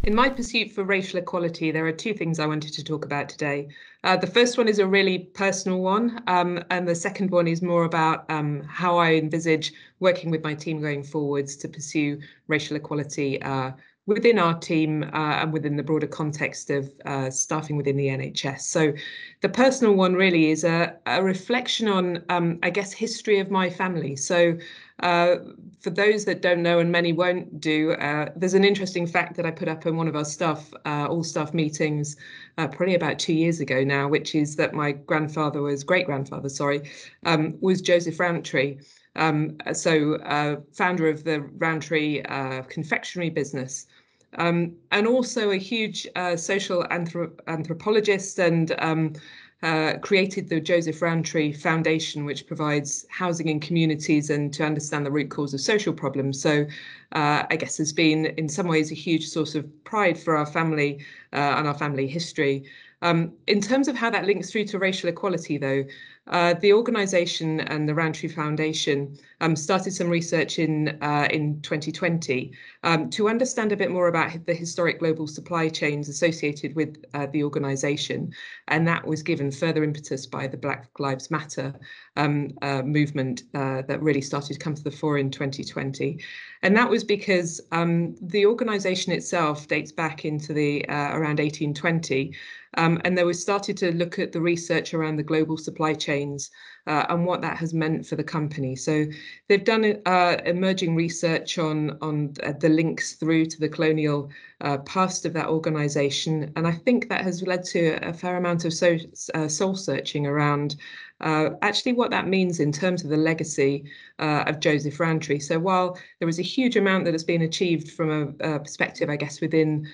In my pursuit for racial equality, there are two things I wanted to talk about today. The first one is a really personal one, and the second one is more about how I envisage working with my team going forwards to pursue racial equality within our team and within the broader context of staffing within the NHS. So the personal one really is a reflection on, I guess, history of my family. So for those that don't know, and many won't do, there's an interesting fact that I put up in one of our staff, all staff meetings, probably about 2 years ago now, which is that my great-grandfather, was Joseph Rowntree. Founder of the Rowntree confectionery business, and also a huge social anthropologist, and created the Joseph Rowntree Foundation, which provides housing in communities and to understand the root cause of social problems. So I guess has been in some ways a huge source of pride for our family and our family history. In terms of how that links through to racial equality, though, the organisation and the Rowntree Foundation started some research in 2020 to understand a bit more about the historic global supply chains associated with the organisation, and that was given further impetus by the Black Lives Matter movement that really started to come to the fore in 2020. And that was because the organisation itself dates back into the around 1820. And they were started to look at the research around the global supply chains and what that has meant for the company. So they've done emerging research on the links through to the colonial past of that organisation. And I think that has led to a fair amount of soul searching around actually what that means in terms of the legacy of Joseph Rowntree. So while there is a huge amount that has been achieved from a perspective, I guess, within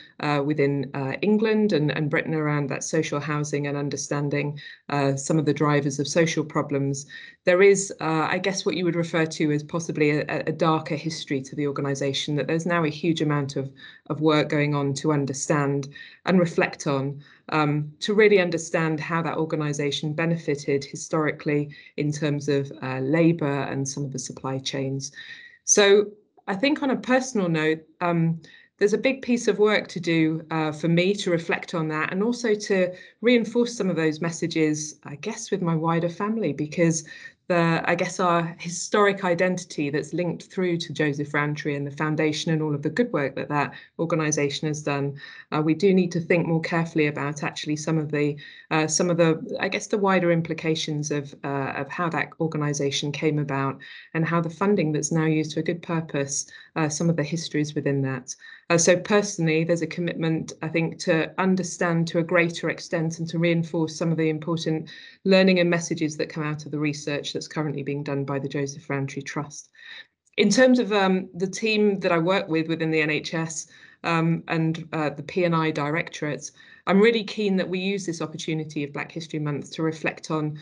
England and Britain around that social housing and understanding some of the drivers of social problems, there is, I guess, what you would refer to as possibly a darker history to the organisation, that there's now a huge amount of work going on to understand and reflect on, to really understand how that organisation benefited historically in terms of labour and some of the supply chains. So I think on a personal note, there's a big piece of work to do for me to reflect on that, and also to reinforce some of those messages, I guess, with my wider family, because I guess our historic identity that's linked through to Joseph Rowntree and the foundation and all of the good work that that organisation has done, we do need to think more carefully about actually some of the I guess the wider implications of how that organisation came about and how the funding that's now used for good purpose, some of the histories within that. So personally, there's a commitment, I think, to understand to a greater extent and to reinforce some of the important learning and messages that come out of the research that's currently being done by the Joseph Rowntree Trust. In terms of the team that I work with within the NHS and the P&I directorates, I'm really keen that we use this opportunity of Black History Month to reflect on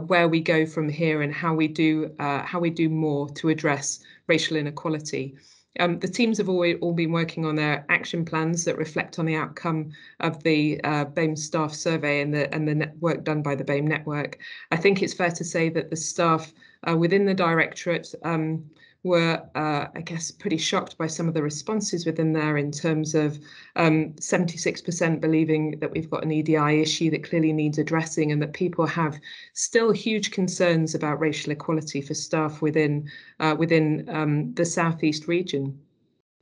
where we go from here and how we do more to address racial inequality. The teams have all been working on their action plans that reflect on the outcome of the BAME staff survey and the work done by the BAME network. I think it's fair to say that the staff within the directorate were, I guess, pretty shocked by some of the responses within there, in terms of 76% believing that we've got an EDI issue that clearly needs addressing, and that people have still huge concerns about racial equality for staff within the Southeast region.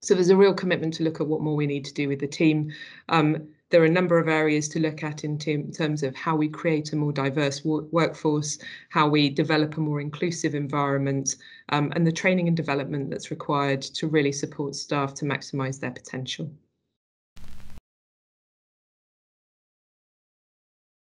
So there's a real commitment to look at what more we need to do with the team. There are a number of areas to look at in terms of how we create a more diverse workforce, how we develop a more inclusive environment, and the training and development that's required to really support staff to maximise their potential.